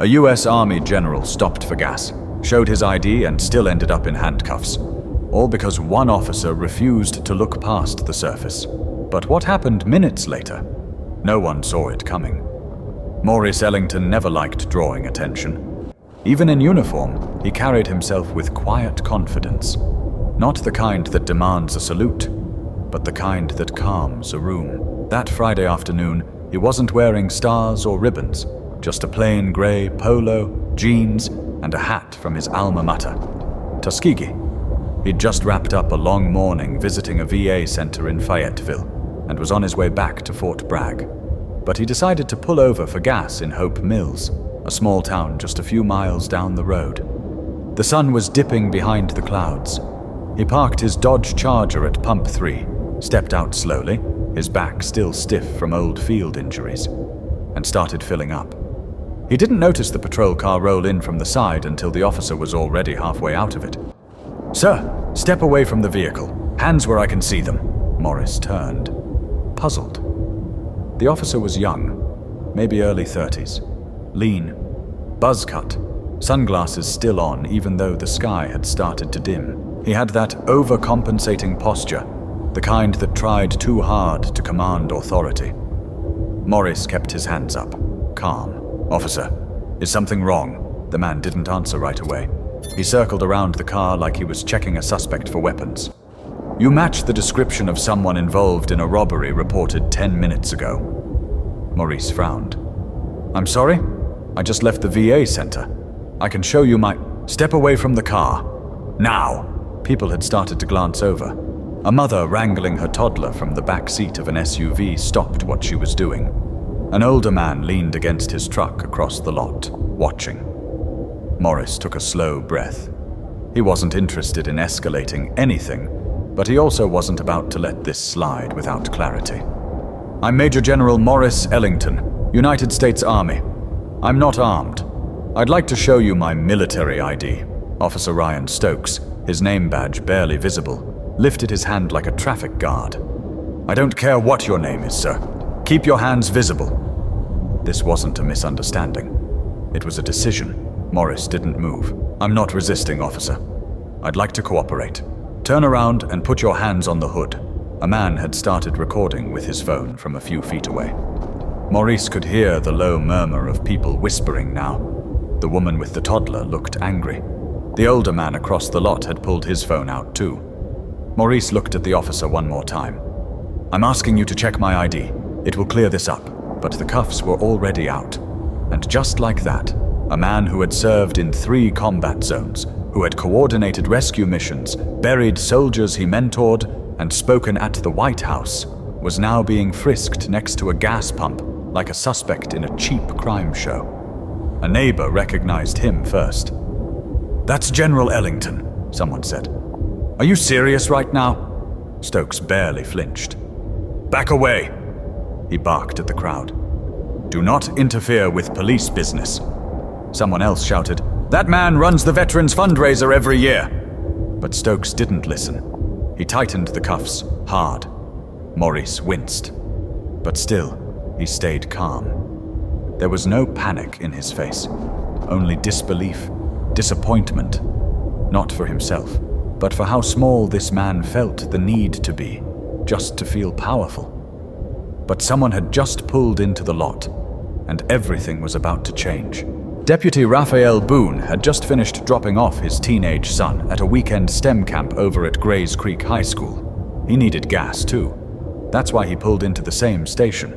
A US Army general stopped for gas, showed his ID and still ended up in handcuffs. All because one officer refused to look past the surface. But what happened minutes later? No one saw it coming. Maurice Ellington never liked drawing attention. Even in uniform, he carried himself with quiet confidence. Not the kind that demands a salute, but the kind that calms a room. That Friday afternoon, he wasn't wearing stars or ribbons, just a plain grey polo, jeans, and a hat from his alma mater, Tuskegee. He'd just wrapped up a long morning visiting a VA center in Fayetteville and was on his way back to Fort Bragg. But he decided to pull over for gas in Hope Mills, a small town just a few miles down the road. The sun was dipping behind the clouds. He parked his Dodge Charger at Pump 3, stepped out slowly, his back still stiff from old field injuries, and started filling up. He didn't notice the patrol car roll in from the side until the officer was already halfway out of it. "Sir, step away from the vehicle. Hands where I can see them." Morris turned, puzzled. The officer was young, maybe early 30s, lean, buzz cut, sunglasses still on even though the sky had started to dim. He had that overcompensating posture, the kind that tried too hard to command authority. Morris kept his hands up, calm. "Officer, is something wrong?" The man didn't answer right away. He circled around the car like he was checking a suspect for weapons. "You match the description of someone involved in a robbery reported 10 minutes ago." Maurice frowned. "I'm sorry? I just left the VA center. I can show you my—" "Step away from the car. Now!" People had started to glance over. A mother wrangling her toddler from the back seat of an SUV stopped what she was doing. An older man leaned against his truck across the lot, watching. Morris took a slow breath. He wasn't interested in escalating anything, but he also wasn't about to let this slide without clarity. "I'm Major General Maurice Ellington, United States Army. I'm not armed. I'd like to show you my military ID." Officer Ryan Stokes, his name badge barely visible, lifted his hand like a traffic guard. "I don't care what your name is, sir. Keep your hands visible." This wasn't a misunderstanding. It was a decision. Morris didn't move. "I'm not resisting, officer. I'd like to cooperate. Turn around and put your hands on the hood." A man had started recording with his phone from a few feet away. Maurice could hear the low murmur of people whispering now. The woman with the toddler looked angry. The older man across the lot had pulled his phone out too. Maurice looked at the officer one more time. "I'm asking you to check my ID. It will clear this up." But the cuffs were already out. And just like that, a man who had served in 3 combat zones, who had coordinated rescue missions, buried soldiers he mentored, and spoken at the White House, was now being frisked next to a gas pump like a suspect in a cheap crime show. A neighbor recognized him first. "That's General Ellington," someone said. "Are you serious right now?" Stokes barely flinched. "Back away!" He barked at the crowd. "Do not interfere with police business." Someone else shouted, "That man runs the Veterans Fundraiser every year!" But Stokes didn't listen. He tightened the cuffs, hard. Maurice winced. But still, he stayed calm. There was no panic in his face, only disbelief, disappointment. Not for himself, but for how small this man felt the need to be, just to feel powerful. But someone had just pulled into the lot, and everything was about to change. Deputy Raphael Boone had just finished dropping off his teenage son at a weekend STEM camp over at Grays Creek High School. He needed gas too. That's why he pulled into the same station.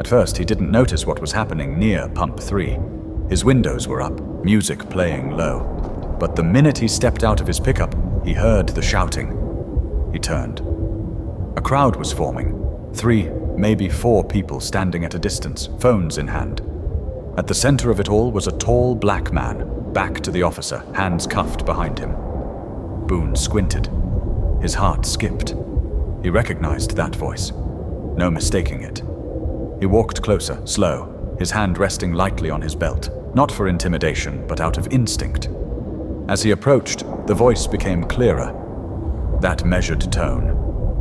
At first, he didn't notice what was happening near Pump 3. His windows were up, music playing low. But the minute he stepped out of his pickup, he heard the shouting. He turned. A crowd was forming. 3, maybe 4 people standing at a distance, phones in hand. At the center of it all was a tall black man, back to the officer, hands cuffed behind him. Boone squinted. His heart skipped. He recognized that voice. No mistaking it. He walked closer, slow, his hand resting lightly on his belt, not for intimidation, but out of instinct. As he approached, the voice became clearer. That measured tone,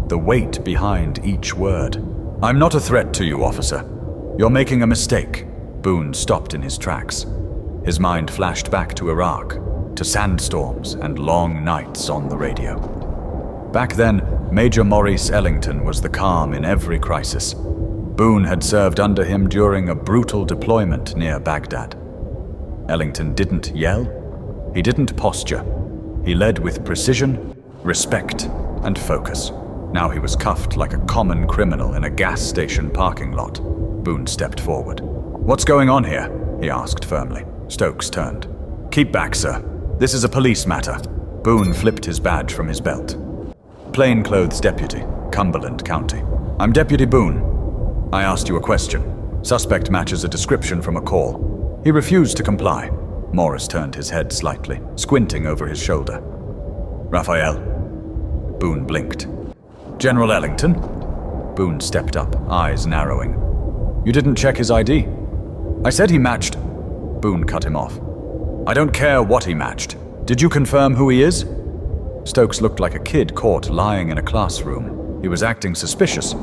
the weight behind each word. "I'm not a threat to you, officer. You're making a mistake." Boone stopped in his tracks. His mind flashed back to Iraq, to sandstorms and long nights on the radio. Back then, Major Maurice Ellington was the calm in every crisis. Boone had served under him during a brutal deployment near Baghdad. Ellington didn't yell. He didn't posture. He led with precision, respect, and focus. Now he was cuffed like a common criminal in a gas station parking lot. Boone stepped forward. "What's going on here?" he asked firmly. Stokes turned. "Keep back, sir. This is a police matter." Boone flipped his badge from his belt. "Plainclothes deputy, Cumberland County. I'm Deputy Boone. I asked you a question. Suspect matches a description from a call." He refused to comply. Morris turned his head slightly, squinting over his shoulder. "Raphael?" Boone blinked. "General Ellington?" Boone stepped up, eyes narrowing. "You didn't check his ID?" "I said he matched..." Boone cut him off. "I don't care what he matched. Did you confirm who he is?" Stokes looked like a kid caught lying in a classroom. He was acting suspicious.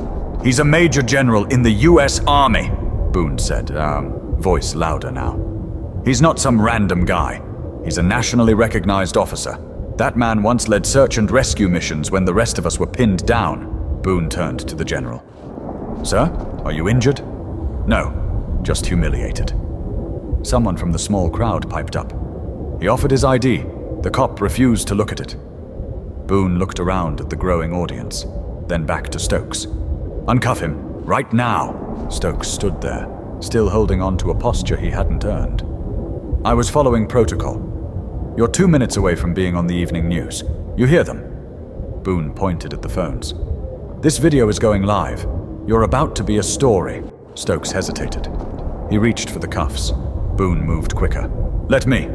"He's a major general in the U.S. Army," Boone said, voice louder now. "He's not some random guy. He's a nationally recognized officer. That man once led search and rescue missions when the rest of us were pinned down." Boone turned to the general. "Sir, are you injured?" "No, just humiliated." Someone from the small crowd piped up. He offered his ID. The cop refused to look at it. Boone looked around at the growing audience, then back to Stokes. "Uncuff him, right now!" Stokes stood there, still holding on to a posture he hadn't earned. "I was following protocol. You're 2 minutes away from being on the evening news. You hear them?" Boone pointed at the phones. "This video is going live. You're about to be a story." Stokes hesitated. He reached for the cuffs. Boone moved quicker. "Let me."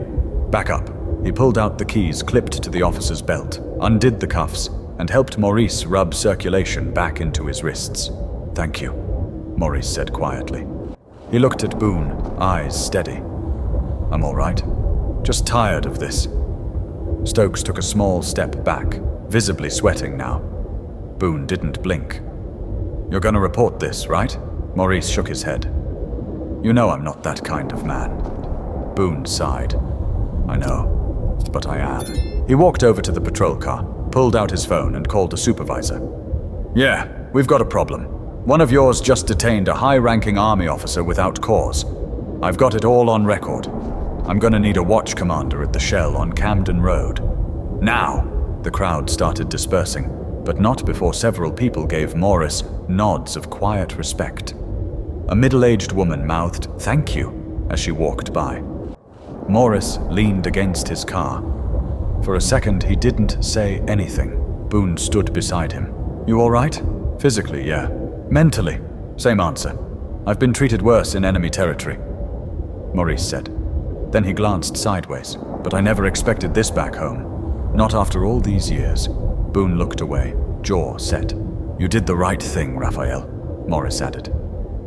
"Back up." He pulled out the keys clipped to the officer's belt, undid the cuffs, and helped Maurice rub circulation back into his wrists. "Thank you," Maurice said quietly. He looked at Boone, eyes steady. "I'm all right. Just tired of this." Stokes took a small step back, visibly sweating now. Boone didn't blink. "You're gonna report this, right?" Maurice shook his head. "You know I'm not that kind of man." Boone sighed. "I know, but I am." He walked over to the patrol car, pulled out his phone and called a supervisor. "Yeah, we've got a problem. One of yours just detained a high-ranking army officer without cause. I've got it all on record. I'm gonna need a watch commander at the Shell on Camden Road. Now!" The crowd started dispersing, but not before several people gave Morris nods of quiet respect. A middle-aged woman mouthed "thank you" as she walked by. Morris leaned against his car. For a second, he didn't say anything. Boone stood beside him. "You all right?" "Physically, yeah. Mentally, same answer. I've been treated worse in enemy territory," Maurice said. Then he glanced sideways. "But I never expected this back home. Not after all these years." Boone looked away, jaw set. "You did the right thing, Raphael," Morris added.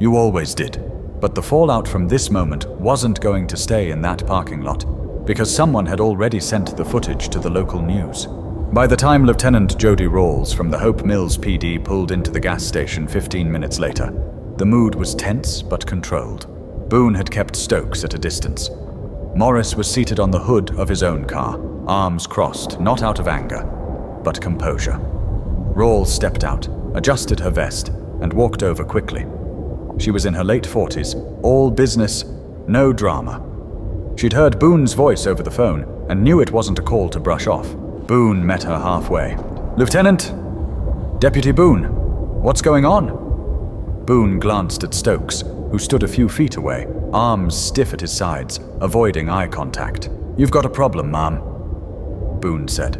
"You always did. But the fallout from this moment wasn't going to stay in that parking lot, because someone had already sent the footage to the local news. By the time Lieutenant Jody Rawls from the Hope Mills PD pulled into the gas station 15 minutes later, the mood was tense but controlled. Boone had kept Stokes at a distance. Morris was seated on the hood of his own car, arms crossed, not out of anger, but composure. Rawls stepped out, adjusted her vest, and walked over quickly. She was in her late 40s, all business, no drama. She'd heard Boone's voice over the phone and knew it wasn't a call to brush off. Boone met her halfway. "Lieutenant? Deputy Boone, what's going on?" Boone glanced at Stokes, who stood a few feet away, arms stiff at his sides, avoiding eye contact. "You've got a problem, ma'am," Boone said.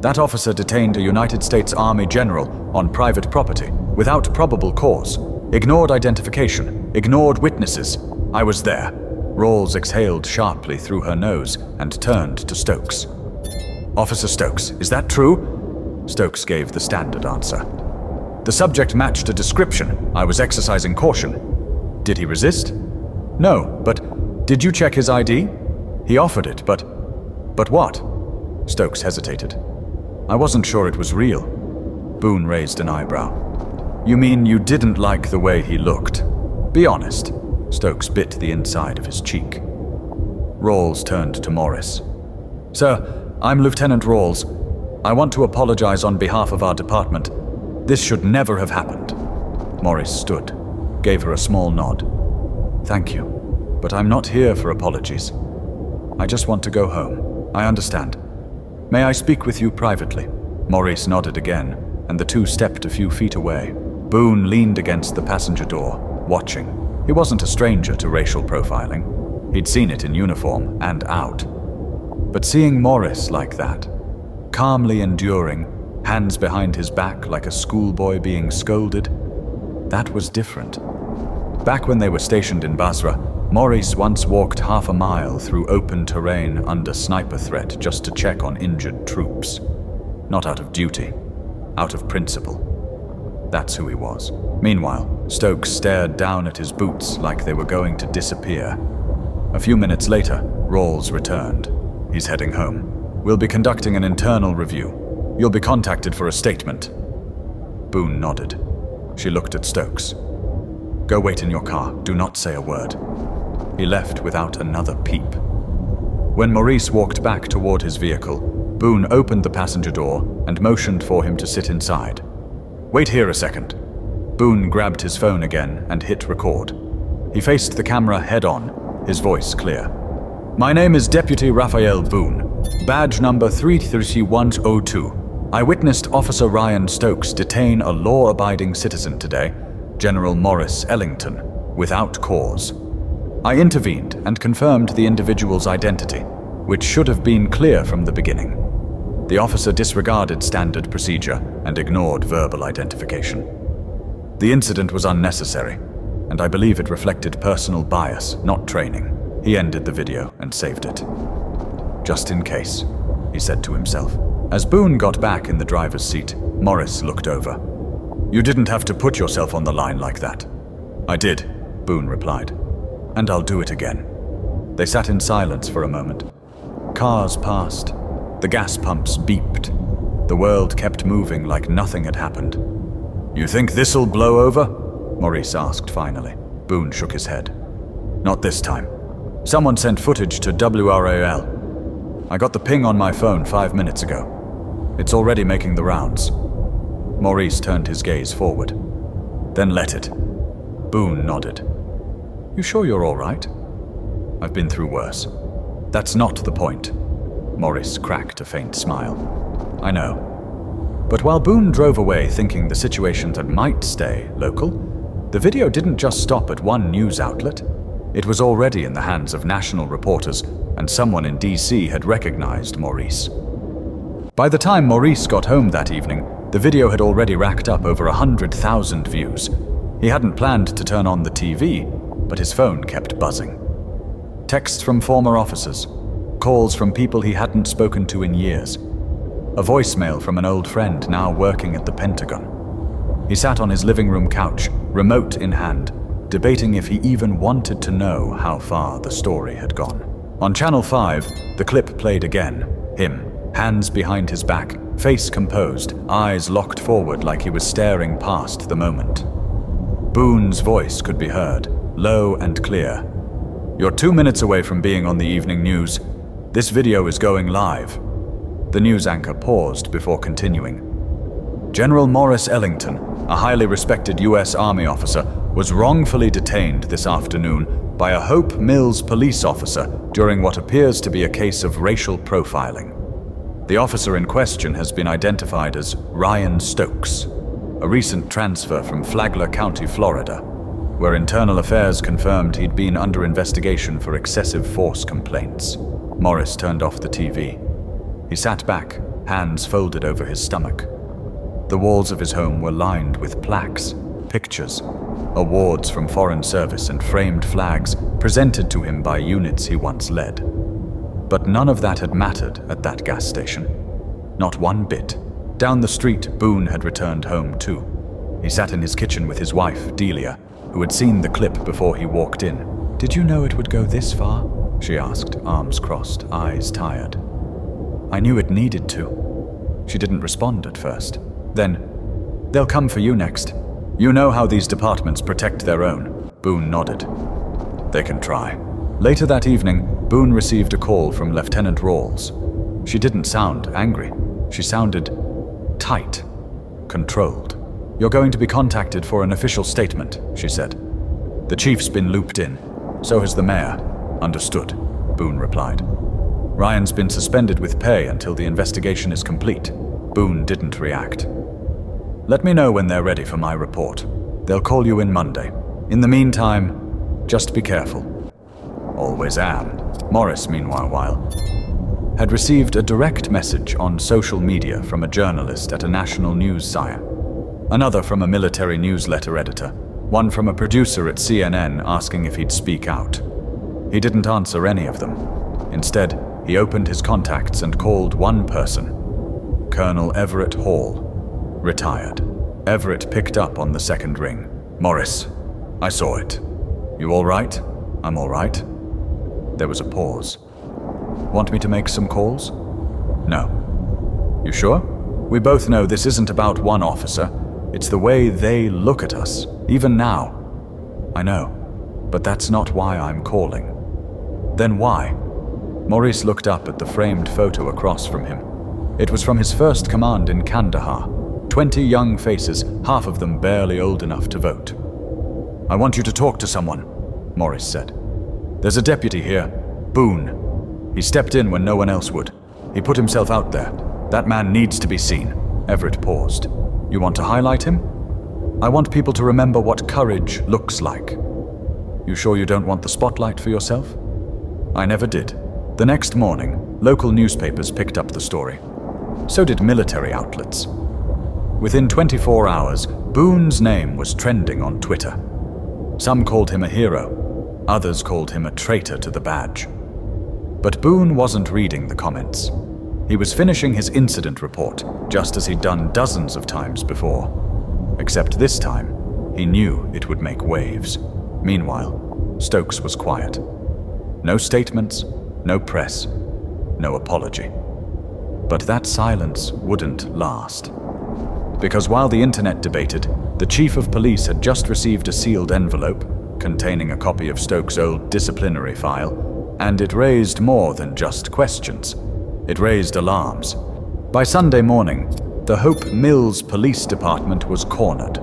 "That officer detained a United States Army general on private property, without probable cause. Ignored identification, ignored witnesses. I was there." Rawls exhaled sharply through her nose and turned to Stokes. "Officer Stokes, is that true?" Stokes gave the standard answer. "The subject matched a description. I was exercising caution." "Did he resist?" "No, but did you check his ID?" "He offered it, but..." "But what?" Stokes hesitated. "I wasn't sure it was real." Boone raised an eyebrow. "You mean you didn't like the way he looked? Be honest." Stokes bit the inside of his cheek. Rawls turned to Morris. "Sir, I'm Lieutenant Rawls. I want to apologize on behalf of our department. This should never have happened." Morris stood, gave her a small nod. "Thank you, but I'm not here for apologies. I just want to go home. I understand. May I speak with you privately?" Maurice nodded again, and the two stepped a few feet away. Boone leaned against the passenger door, watching. He wasn't a stranger to racial profiling. He'd seen it in uniform and out. But seeing Morris like that, calmly enduring, hands behind his back like a schoolboy being scolded, that was different. Back when they were stationed in Basra, Maurice once walked half a mile through open terrain under sniper threat just to check on injured troops. Not out of duty, out of principle. That's who he was. Meanwhile, Stokes stared down at his boots like they were going to disappear. A few minutes later, Rawls returned. He's heading home. "We'll be conducting an internal review. You'll be contacted for a statement." Boone nodded. She looked at Stokes. "Go wait in your car. Do not say a word." He left without another peep. When Maurice walked back toward his vehicle, Boone opened the passenger door and motioned for him to sit inside. "Wait here a second." Boone grabbed his phone again and hit record. He faced the camera head-on, his voice clear. "My name is Deputy Raphael Boone, badge number 33102. I witnessed Officer Ryan Stokes detain a law-abiding citizen today, General Morris Ellington, without cause. I intervened and confirmed the individual's identity, which should have been clear from the beginning. The officer disregarded standard procedure and ignored verbal identification. The incident was unnecessary, and I believe it reflected personal bias, not training." He ended the video and saved it. "Just in case," he said to himself. As Boone got back in the driver's seat, Morris looked over. "You didn't have to put yourself on the line like that." "I did," Boone replied. "And I'll do it again." They sat in silence for a moment. Cars passed. The gas pumps beeped. The world kept moving like nothing had happened. "You think this'll blow over?" Maurice asked finally. Boone shook his head. "Not this time. Someone sent footage to WRAL. I got the ping on my phone 5 minutes ago. It's already making the rounds." Maurice turned his gaze forward. "Then let it." Boone nodded. "You sure you're all right?" "I've been through worse." "That's not the point." Maurice cracked a faint smile. "I know." But while Boone drove away thinking the situation that might stay local, the video didn't just stop at one news outlet. It was already in the hands of national reporters, and someone in DC had recognized Maurice. By the time Maurice got home that evening, the video had already racked up over 100,000 views. He hadn't planned to turn on the TV, but his phone kept buzzing. Texts from former officers, calls from people he hadn't spoken to in years, a voicemail from an old friend now working at the Pentagon. He sat on his living room couch, remote in hand, debating if he even wanted to know how far the story had gone. On Channel 5, the clip played again. Him, hands behind his back, face composed, eyes locked forward like he was staring past the moment. Boone's voice could be heard, low and clear. "You're 2 minutes away from being on the evening news. This video is going live." The news anchor paused before continuing. "General Morris Ellington, a highly respected U.S. Army officer, was wrongfully detained this afternoon by a Hope Mills police officer during what appears to be a case of racial profiling. The officer in question has been identified as Ryan Stokes, a recent transfer from Flagler County, Florida, where Internal Affairs confirmed he'd been under investigation for excessive force complaints." Morris turned off the TV. He sat back, hands folded over his stomach. The walls of his home were lined with plaques, pictures, awards from Foreign Service and framed flags presented to him by units he once led. But none of that had mattered at that gas station. Not one bit. Down the street, Boone had returned home too. He sat in his kitchen with his wife, Delia, who had seen the clip before he walked in. "Did you know it would go this far?" she asked, arms crossed, eyes tired. "I knew it needed to." She didn't respond at first. Then, "They'll come for you next. You know how these departments protect their own." Boone nodded. "They can try." Later that evening, Boone received a call from Lieutenant Rawls. She didn't sound angry. She sounded tight, controlled. "You're going to be contacted for an official statement," she said. "The chief's been looped in. So has the mayor." "Understood," Boone replied. "Ryan's been suspended with pay until the investigation is complete." Boone didn't react. "Let me know when they're ready for my report. They'll call you in Monday. In the meantime, just be careful." "Always am." Morris, meanwhile, had received a direct message on social media from a journalist at a national news sire, another from a military newsletter editor, one from a producer at CNN asking if he'd speak out. He didn't answer any of them. Instead, he opened his contacts and called one person, Colonel Everett Hall, retired. Everett picked up on the second ring. "Morris, I saw it. You all right?" "I'm all right." There was a pause. "Want me to make some calls?" "No." "You sure? We both know this isn't about one officer. It's the way they look at us, even now." "I know, but that's not why I'm calling." "Then why?" Maurice looked up at the framed photo across from him. It was from his first command in Kandahar. 20 young faces, half of them barely old enough to vote. "I want you to talk to someone," Maurice said. "There's a deputy here, Boone. He stepped in when no one else would. He put himself out there. That man needs to be seen." Everett paused. "You want to highlight him?" "I want people to remember what courage looks like." "You sure you don't want the spotlight for yourself?" "I never did." The next morning, local newspapers picked up the story. So did military outlets. Within 24 hours, Boone's name was trending on Twitter. Some called him a hero. Others called him a traitor to the badge. But Boone wasn't reading the comments. He was finishing his incident report, just as he'd done dozens of times before. Except this time, he knew it would make waves. Meanwhile, Stokes was quiet. No statements, no press, no apology. But that silence wouldn't last. Because while the internet debated, the chief of police had just received a sealed envelope containing a copy of Stokes' old disciplinary file, and it raised more than just questions. It raised alarms. By Sunday morning, the Hope Mills Police Department was cornered.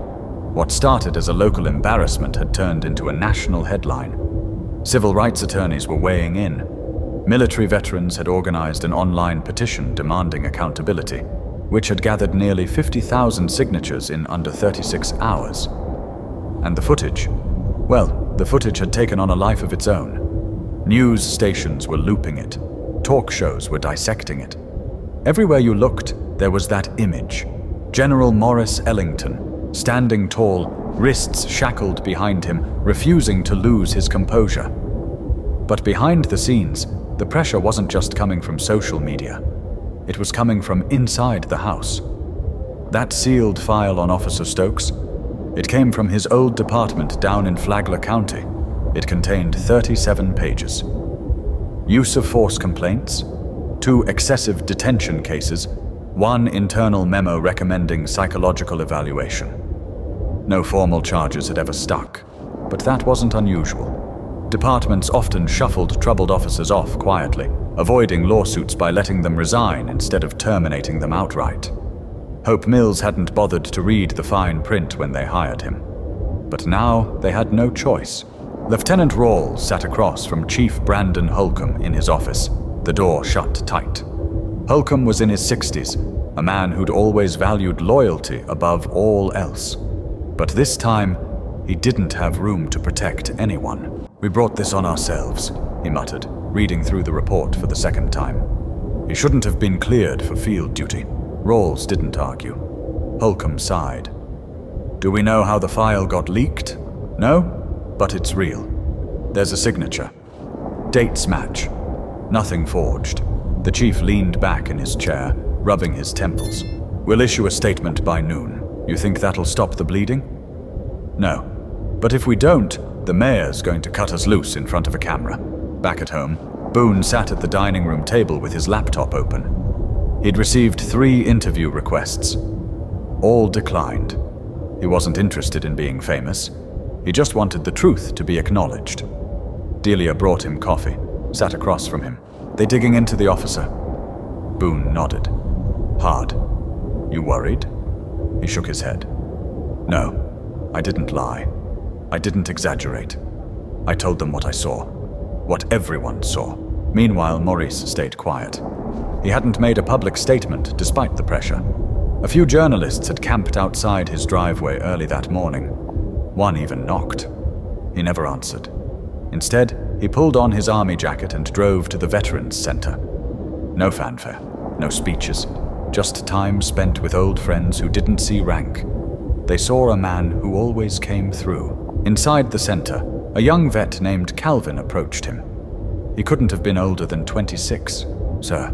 What started as a local embarrassment had turned into a national headline. Civil rights attorneys were weighing in. Military veterans had organized an online petition demanding accountability, which had gathered nearly 50,000 signatures in under 36 hours. And the footage? Well, the footage had taken on a life of its own. News stations were looping it. Talk shows were dissecting it. Everywhere you looked, there was that image. General Morris Ellington, standing tall, wrists shackled behind him, refusing to lose his composure. But behind the scenes, the pressure wasn't just coming from social media. It was coming from inside the house. That sealed file on Officer Stokes, it came from his old department down in Flagler County. It contained 37 pages. Use of force complaints, 2 excessive detention cases, 1 internal memo recommending psychological evaluation. No formal charges had ever stuck, but that wasn't unusual. Departments often shuffled troubled officers off quietly, avoiding lawsuits by letting them resign instead of terminating them outright. Hope Mills hadn't bothered to read the fine print when they hired him. But now they had no choice. Lieutenant Rawls sat across from Chief Brandon Holcomb in his office, the door shut tight. Holcomb was in his 60s, a man who'd always valued loyalty above all else. But this time, he didn't have room to protect anyone. "We brought this on ourselves," he muttered, reading through the report for the second time. "He shouldn't have been cleared for field duty." Rawls didn't argue. Holcomb sighed. "Do we know how the file got leaked? No? But it's real. There's a signature. Dates match. Nothing forged." The chief leaned back in his chair, rubbing his temples. "We'll issue a statement by noon. You think that'll stop the bleeding?" "No. But if we don't, the mayor's going to cut us loose in front of a camera." Back at home, Boone sat at the dining room table with his laptop open. He'd received 3 interview requests. All declined. He wasn't interested in being famous. He just wanted the truth to be acknowledged. Delia brought him coffee. sat across from him. "They digging into the officer?" Boone nodded. Hard. "You worried?" He shook his head. "No, I didn't lie. I didn't exaggerate. I told them what I saw. What everyone saw." Meanwhile, Maurice stayed quiet. He hadn't made a public statement despite the pressure. A few journalists had camped outside his driveway early that morning. One even knocked. He never answered. Instead, he pulled on his army jacket and drove to the Veterans Center. No fanfare, no speeches, just time spent with old friends who didn't see rank. They saw a man who always came through. Inside the center, a young vet named Calvin approached him. He couldn't have been older than 26, "Sir,"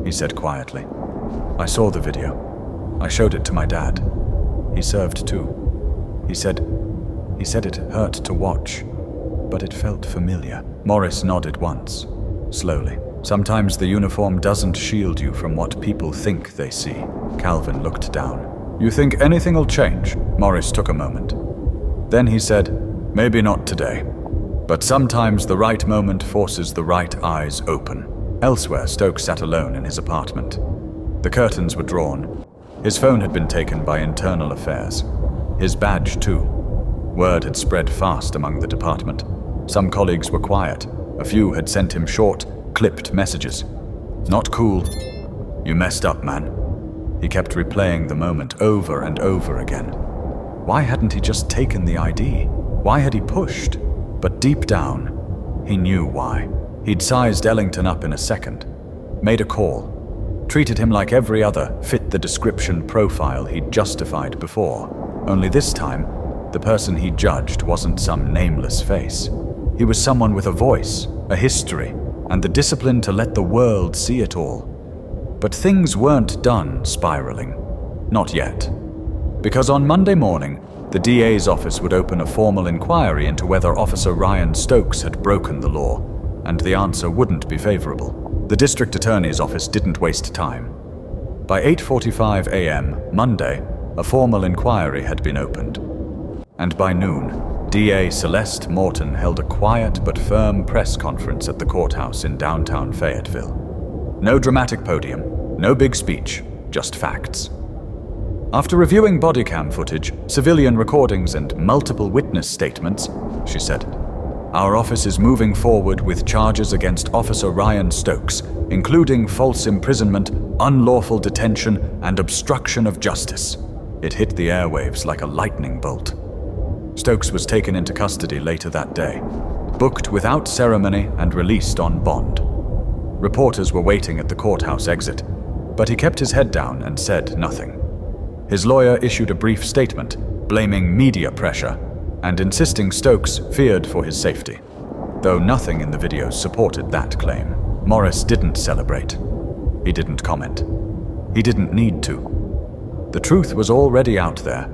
he said quietly. "I saw the video. I showed it to my dad. He served too. He said it hurt to watch, but it felt familiar." Maurice nodded once, slowly. "Sometimes the uniform doesn't shield you from what people think they see." Calvin looked down. "You think anything'll change?" Maurice took a moment. Then he said, "Maybe not today, but sometimes the right moment forces the right eyes open." Elsewhere, Stokes sat alone in his apartment. The curtains were drawn. His phone had been taken by internal affairs. His badge, too. Word had spread fast among the department. Some colleagues were quiet. A few had sent him short, clipped messages. "Not cool. You messed up, man." He kept replaying the moment over and over again. Why hadn't he just taken the ID? Why had he pushed? But deep down, he knew why. He'd sized Ellington up in a second, made a call, treated him like every other fit the description profile he'd justified before. Only this time, the person he judged wasn't some nameless face. He was someone with a voice, a history, and the discipline to let the world see it all. But things weren't done spiraling. Not yet. Because on Monday morning, the DA's office would open a formal inquiry into whether Officer Ryan Stokes had broken the law, and the answer wouldn't be favorable. The district attorney's office didn't waste time. By 8:45 a.m. Monday, a formal inquiry had been opened. And by noon, DA Celeste Morton held a quiet but firm press conference at the courthouse in downtown Fayetteville. No dramatic podium, no big speech, just facts. After reviewing body cam footage, civilian recordings, and multiple witness statements, she said, "Our office is moving forward with charges against Officer Ryan Stokes, including false imprisonment, unlawful detention, and obstruction of justice." It hit the airwaves like a lightning bolt. Stokes was taken into custody later that day, booked without ceremony and released on bond. Reporters were waiting at the courthouse exit, but he kept his head down and said nothing. His lawyer issued a brief statement, blaming media pressure and insisting Stokes feared for his safety, though nothing in the videos supported that claim. Morris didn't celebrate. He didn't comment. He didn't need to. The truth was already out there,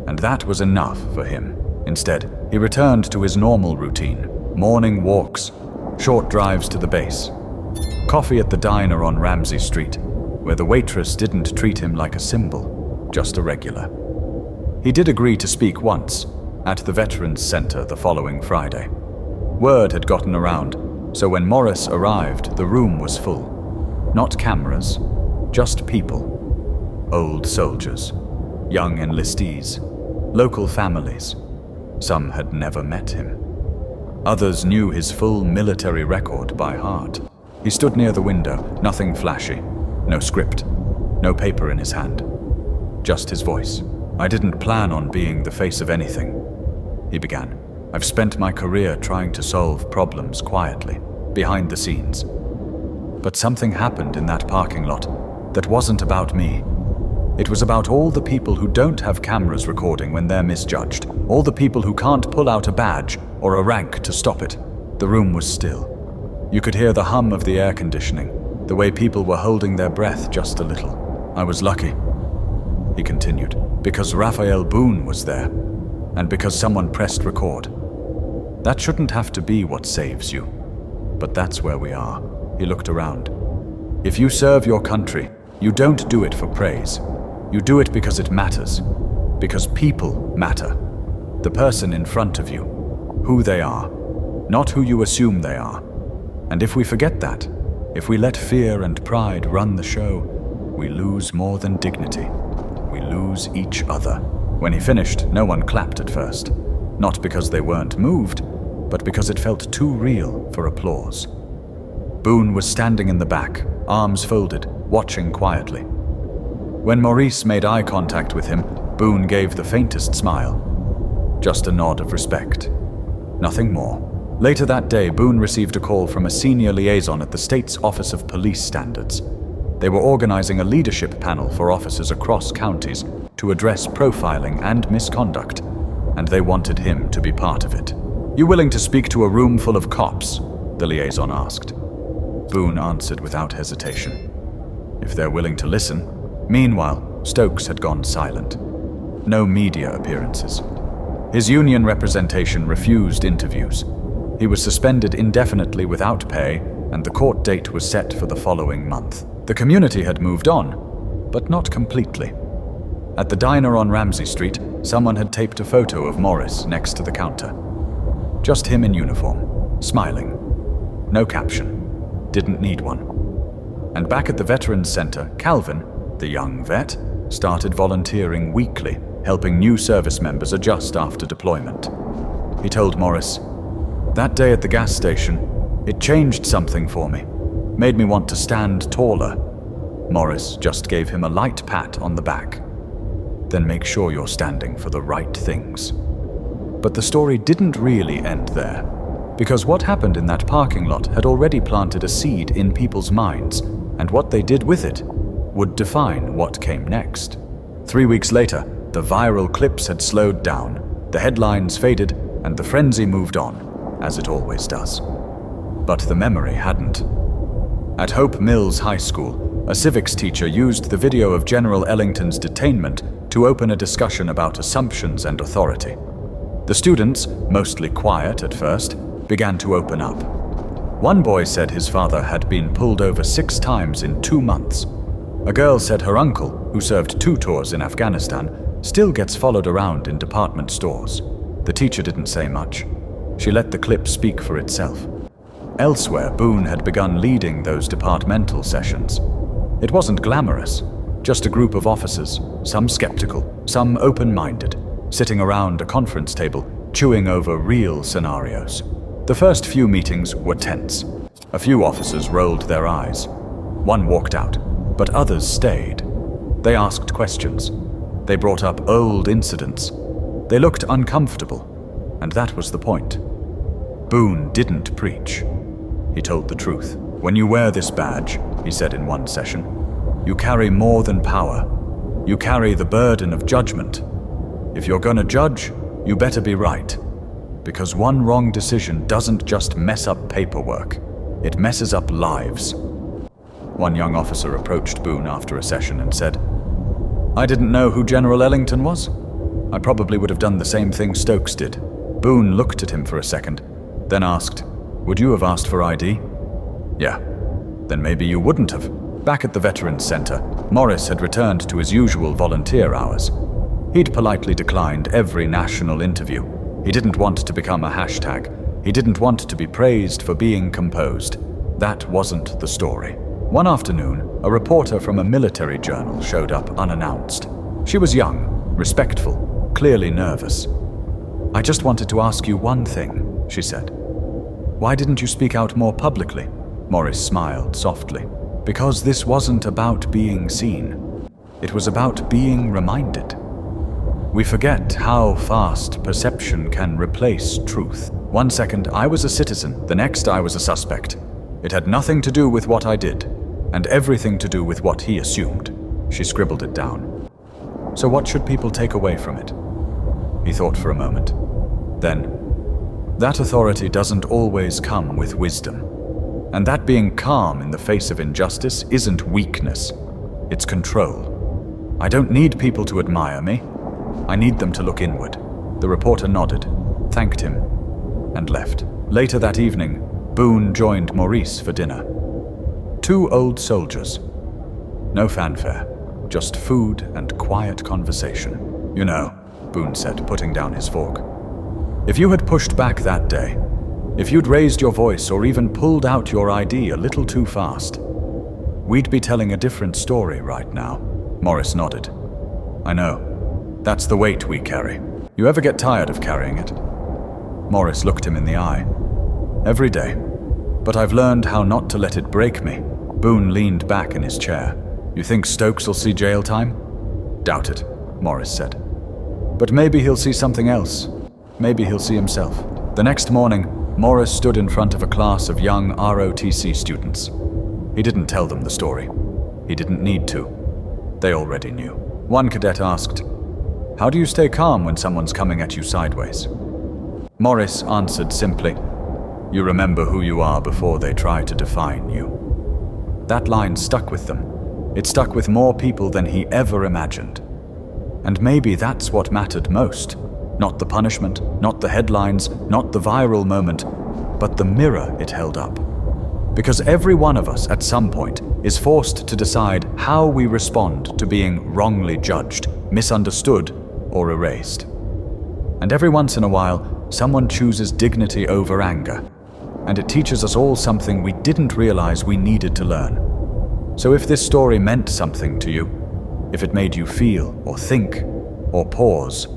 and that was enough for him. Instead, he returned to his normal routine: morning walks, short drives to the base, coffee at the diner on Ramsey Street, where the waitress didn't treat him like a symbol, just a regular. He did agree to speak once, at the Veterans Center the following Friday. Word had gotten around, so when Morris arrived, the room was full. Not cameras, just people. Old soldiers, young enlistees, local families. Some had never met him. Others knew his full military record by heart. He stood near the window, nothing flashy, no script, no paper in his hand. Just his voice. "I didn't plan on being the face of anything," he began. "I've spent my career trying to solve problems quietly, behind the scenes. But something happened in that parking lot that wasn't about me. It was about all the people who don't have cameras recording when they're misjudged, all the people who can't pull out a badge or a rank to stop it." The room was still. You could hear the hum of the air conditioning, the way people were holding their breath just a little. "I was lucky," he continued, "because Raphael Boone was there, and because someone pressed record. That shouldn't have to be what saves you, but that's where we are." He looked around. "If you serve your country, you don't do it for praise. You do it because it matters, because people matter. The person in front of you, who they are, not who you assume they are. And if we forget that, if we let fear and pride run the show, we lose more than dignity. We lose each other. When he finished, no one clapped at first. Not because they weren't moved, but because it felt too real for applause. Boone was standing in the back, arms folded, watching quietly. When Maurice made eye contact with him, Boone gave the faintest smile. Just a nod of respect. Nothing more. Later that day, Boone received a call from a senior liaison at the state's Office of Police Standards. They were organizing a leadership panel for officers across counties to address profiling and misconduct, and they wanted him to be part of it. "You willing to speak to a room full of cops?" the liaison asked. Boone answered without hesitation. If they're willing to listen. Meanwhile, Stokes had gone silent. No media appearances. His union representation refused interviews. He was suspended indefinitely without pay, and the court date was set for the following month. The community had moved on, but not completely. At the diner on Ramsey Street, someone had taped a photo of Morris next to the counter. Just him in uniform, smiling. No caption. Didn't need one. And back at the Veterans Center, Calvin, the young vet, started volunteering weekly, helping new service members adjust after deployment. He told Morris, "That day at the gas station, it changed something for me. Made me want to stand taller." Morris just gave him a light pat on the back. "Then make sure you're standing for the right things." But the story didn't really end there, because what happened in that parking lot had already planted a seed in people's minds, and what they did with it would define what came next. 3 weeks later, the viral clips had slowed down, the headlines faded, and the frenzy moved on, as it always does. But the memory hadn't. At Hope Mills High School, a civics teacher used the video of General Ellington's detainment to open a discussion about assumptions and authority. The students, mostly quiet at first, began to open up. One boy said his father had been pulled over 6 times in 2 months. A girl said her uncle, who served 2 tours in Afghanistan, still gets followed around in department stores. The teacher didn't say much. She let the clip speak for itself. Elsewhere, Boone had begun leading those departmental sessions. It wasn't glamorous, just a group of officers, some skeptical, some open-minded, sitting around a conference table, chewing over real scenarios. The first few meetings were tense. A few officers rolled their eyes. One walked out, but others stayed. They asked questions. They brought up old incidents. They looked uncomfortable, and that was the point. Boone didn't preach. He told the truth. "When you wear this badge," he said in one session, "you carry more than power. You carry the burden of judgment. If you're gonna judge, you better be right. Because one wrong decision doesn't just mess up paperwork, it messes up lives." One young officer approached Boone after a session and said, "I didn't know who General Ellington was. I probably would have done the same thing Stokes did." Boone looked at him for a second, then asked, "Would you have asked for ID?" "Yeah." "Then maybe you wouldn't have." Back at the Veterans Center, Morris had returned to his usual volunteer hours. He'd politely declined every national interview. He didn't want to become a hashtag. He didn't want to be praised for being composed. That wasn't the story. One afternoon, a reporter from a military journal showed up unannounced. She was young, respectful, clearly nervous. "I just wanted to ask you one thing," she said. "Why didn't you speak out more publicly?" Morris smiled softly. "Because this wasn't about being seen. It was about being reminded. We forget how fast perception can replace truth. 1 second I was a citizen, the next I was a suspect. It had nothing to do with what I did, and everything to do with what he assumed." She scribbled it down. "So what should people take away from it?" He thought for a moment. Then, "That authority doesn't always come with wisdom. And that being calm in the face of injustice isn't weakness, it's control. I don't need people to admire me. I need them to look inward." The reporter nodded, thanked him, and left. Later that evening, Boone joined Maurice for dinner. 2 old soldiers. No fanfare, just food and quiet conversation. "You know," Boone said, putting down his fork, "if you had pushed back that day, If you'd raised your voice or even pulled out your ID a little too fast, we'd be telling a different story right now." Morris nodded. "I know. That's the weight we carry. You ever get tired of carrying it?" Morris looked him in the eye. "Every day. But I've learned how not to let it break me." Boone leaned back in his chair. "You think Stokes will see jail time?" "Doubt it," Morris said. "But maybe he'll see something else. Maybe he'll see himself." The next morning, Morris stood in front of a class of young ROTC students. He didn't tell them the story. He didn't need to. They already knew. One cadet asked, "How do you stay calm when someone's coming at you sideways?" Morris answered simply, "You remember who you are before they try to define you." That line stuck with them. It stuck with more people than he ever imagined. And maybe that's what mattered most. Not the punishment, not the headlines, not the viral moment, but the mirror it held up. Because every one of us at some point is forced to decide how we respond to being wrongly judged, misunderstood, or erased. And every once in a while, someone chooses dignity over anger, and it teaches us all something we didn't realize we needed to learn. So if this story meant something to you, if it made you feel or think or pause,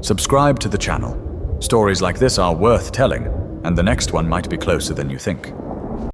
subscribe to the channel. Stories like this are worth telling, and the next one might be closer than you think.